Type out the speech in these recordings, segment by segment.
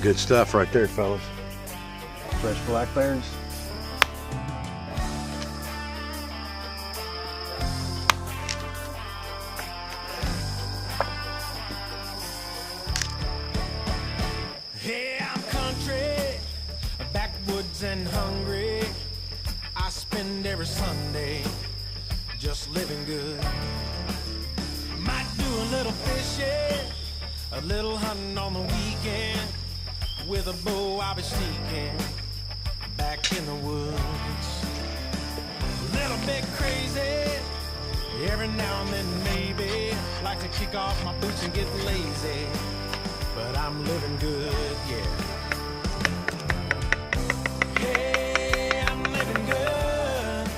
Good stuff right there, fellas. Fresh blackberries. Hey, I'm country, backwoods and hungry. I spend every Sunday just living good. Might do a little fishing, a little hunting on the weekend. With a bow I'll be sneaking back in the woods. A little bit crazy, every now and then maybe. Like to kick off my boots and get lazy, but I'm living good, yeah. Hey, I'm living good.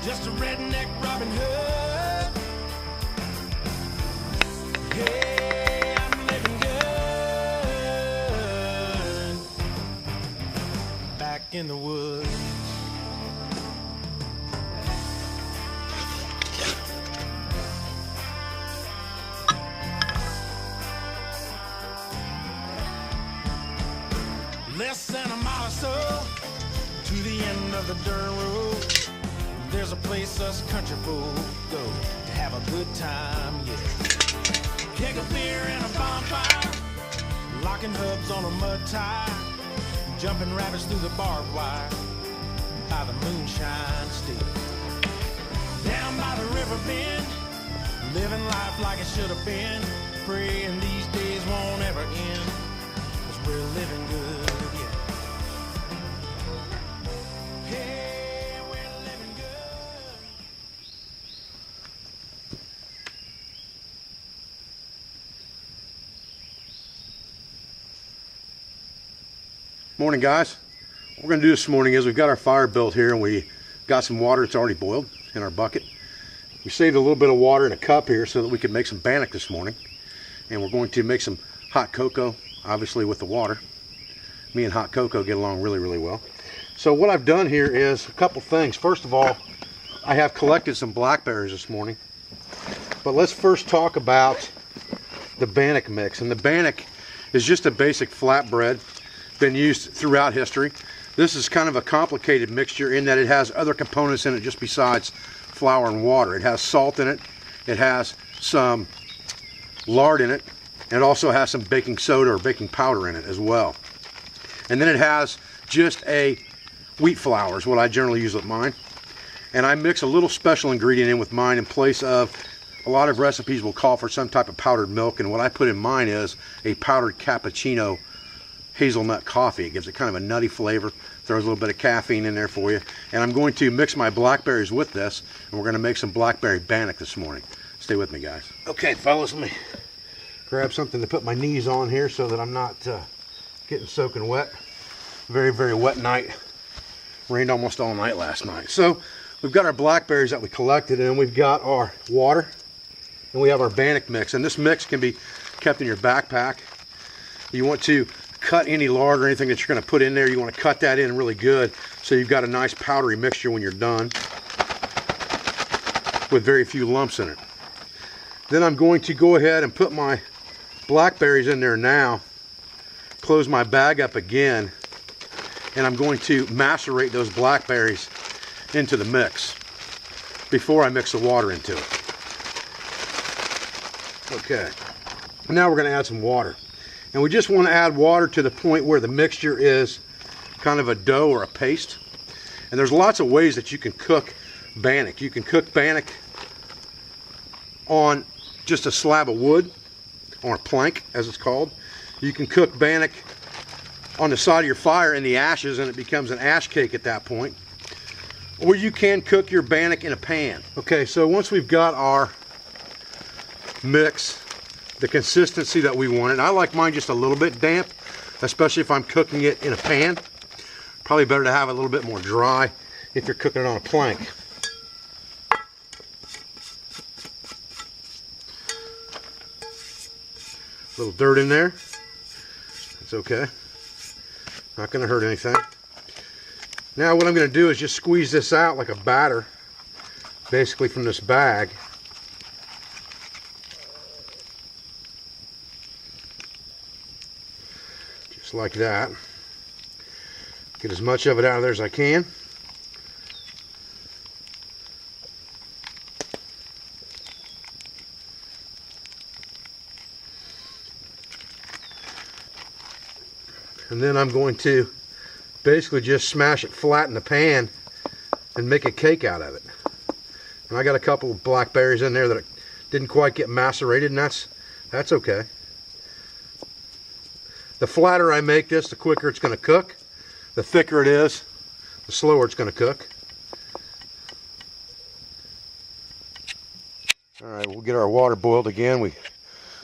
Just a redneck Robin Hood. Hey, I'm living good. Back in the woods. Less than a mile or so to the end of the dirt road. There's a place us country folk go to have a good time, yeah. Keg of beer and a bonfire, locking hubs on a mud tire, jumping rabbits through the barbed wire by the moonshine still. Down by the river bend, living life like it should have been, praying these days won't ever end, 'cause we're living good, yeah. Hey, we're living good. Morning, guys. What we're going to do this morning is we've got our fire built here and we got some water that's already boiled in our bucket. We saved a little bit of water in a cup here so that we could make some bannock this morning. And we're going to make some hot cocoa, obviously with the water. Me and hot cocoa get along really, really well. So what I've done here is a couple things. First of all, I have collected some blackberries this morning. But let's first talk about the bannock mix. And the bannock is just a basic flatbread, been used throughout history. This is kind of a complicated mixture in that it has other components in it just besides flour and water. It has salt in it, it has some lard in it, and it also has some baking soda or baking powder in it as well. And then it has just a wheat flour is what I generally use with mine. And I mix a little special ingredient in with mine in place of a lot of recipes will call for some type of powdered milk, and what I put in mine is a powdered cappuccino hazelnut coffee. It gives it kind of a nutty flavor, throws a little bit of caffeine in there for you. And I'm going to mix my blackberries with this, and we're going to make some blackberry bannock this morning. Stay with me, guys. Okay, fellas, let me grab something to put my knees on here so that I'm not getting soaking wet. Very, very wet night. Rained almost all night last night. So we've got our blackberries that we collected, and we've got our water, and we have our bannock mix. And this mix can be kept in your backpack. You want to cut any lard or anything that you're going to put in there, you want to cut that in really good so you've got a nice powdery mixture when you're done with very few lumps in it. Then I'm going to go ahead and put my blackberries in there now, close my bag up again, and I'm going to macerate those blackberries into the mix before I mix the water into it. Okay, now we're going to add some water. And we just want to add water to the point where the mixture is kind of a dough or a paste. And there's lots of ways that you can cook bannock. You can cook bannock on just a slab of wood, or a plank as it's called. You can cook bannock on the side of your fire in the ashes and it becomes an ash cake at that point. Or you can cook your bannock in a pan. Okay, so once we've got our mix, the consistency that we want, and I like mine just a little bit damp, especially if I'm cooking it in a pan. Probably better to have it a little bit more dry if you're cooking it on a plank. A little dirt in there, it's okay, not going to hurt anything. Now what I'm going to do is just squeeze this out like a batter, basically from this bag. just like that. Get as much of it out of there as I can. And then I'm going to basically just smash it flat in the pan and make a cake out of it. And I got a couple of blackberries in there that didn't quite get macerated, and that's okay. The flatter I make this, the quicker it's going to cook. The thicker it is, the slower it's going to cook. All right, we'll get our water boiled again. We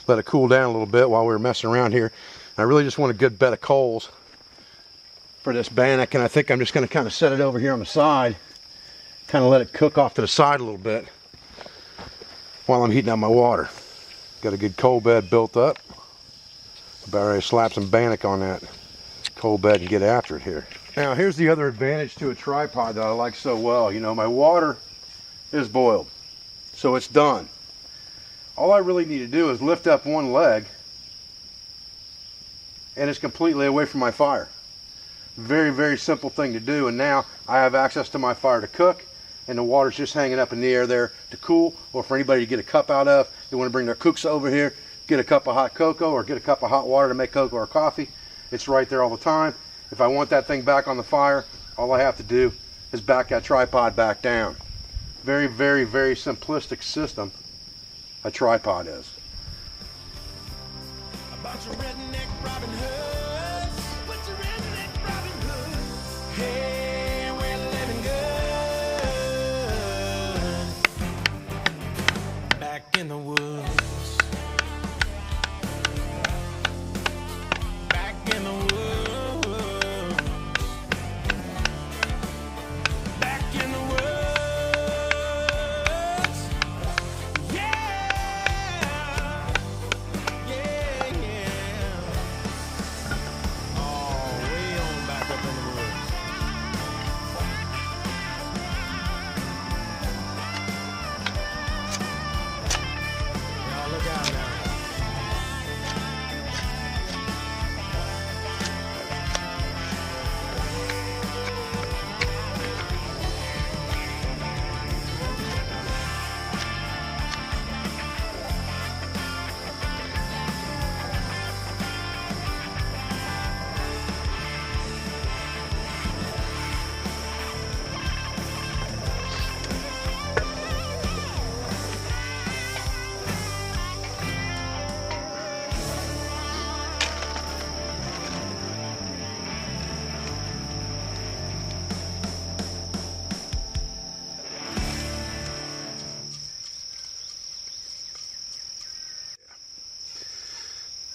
let it cool down a little bit while we were messing around here. I really just want a good bed of coals for this bannock, and I think I'm just going to kind of set it over here on the side, kind of let it cook off to the side a little bit while I'm heating up my water. Got a good coal bed built up. About ready to slap some bannock on that coal bed and get after it here. Now here's the other advantage to a tripod that I like so well. You know, my water is boiled, so it's done. All I really need to do is lift up one leg and it's completely away from my fire. Very, very simple thing to do, and now I have access to my fire to cook, and the water's just hanging up in the air there to cool, or for anybody to get a cup out of. They want to bring their cooks over here, get a cup of hot cocoa or get a cup of hot water to make cocoa or coffee. It's right there all the time. If I want that thing back on the fire, all I have to do is back that tripod back down. Very, very, very simplistic system a tripod is. About your redneck Robin Hoods. What's your redneck Robin Hood? Hey, we're living good. Back in the woods. Back in the woods. Back in the woods.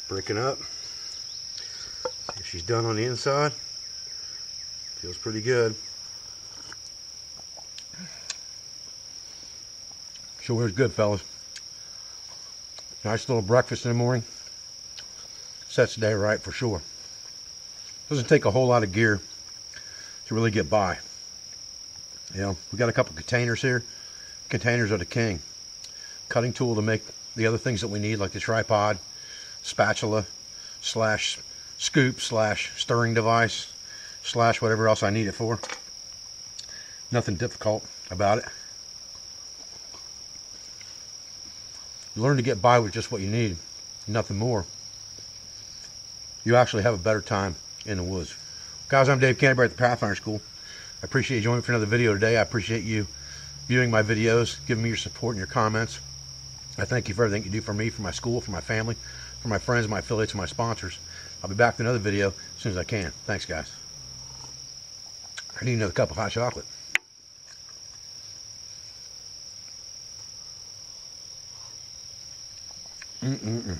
Breaking up. She's done on the inside. Feels pretty good. Sure is good, fellas. Nice little breakfast in the morning. Sets the day right for sure. Doesn't take a whole lot of gear to really get by. You know, we got a couple containers here. Containers are the king. Cutting tool to make the other things that we need, like the tripod, spatula slash scoop slash stirring device slash whatever else I need it for. Nothing difficult about it. You learn to get by with just what you need, nothing more. You actually have a better time in the woods. Guys, I'm Dave Canterbury at the Pathfinder School. I appreciate you joining me for another video today. I appreciate you viewing my videos, giving me your support and your comments. I thank you for everything you do for me, for my school, for my family, for my friends, my affiliates, and my sponsors. I'll be back with another video as soon as I can. Thanks, guys. I need another cup of hot chocolate. Mm-mm-mm.